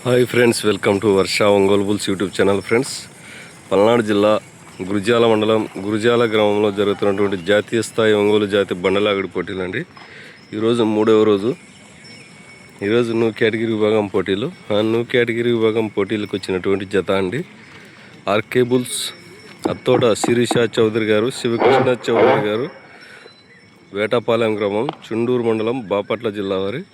Hi friends, welcome to Varsha Ongole bulls YouTube channel. Friends, Palnadu జిల్లా గురిజాల మండలం గురిజాల గ్రామంలో జరుగుతున్నటువంటి జాతీయ స్థాయి ఒంగోలు జాతి బండలాగుడి పోటీలు అండి. ఈరోజు మూడవ రోజు. ఈరోజు న్యూ కేటగిరీ విభాగం పోటీలు. న్యూ కేటగిరీ విభాగం పోటీలకు వచ్చినటువంటి జత అండి ఆర్కే బుల్స్ అత్తోట శిరీష చౌదరి గారు, శివకృష్ణ చౌదరి గారు, వేటపాలెం గ్రామం, చుండూరు మండలం, బాపట్ల జిల్లా వారి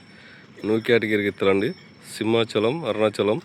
న్యూ కేటగిరీ గిత్తలండి. సింహాచలం, అరుణాచలం.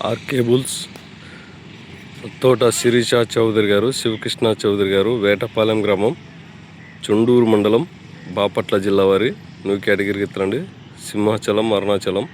ఆర్కే బుల్స్ తోట శిరీష చౌదరి గారు, శివకృష్ణ చౌదరి గారు, వేటపాలెం గ్రామం, చుండూరు మండలం, బాపట్ల జిల్లా వారి న్యూ కేటగిరీ గిత్తలండి. సింహాచలం, అరుణాచలం.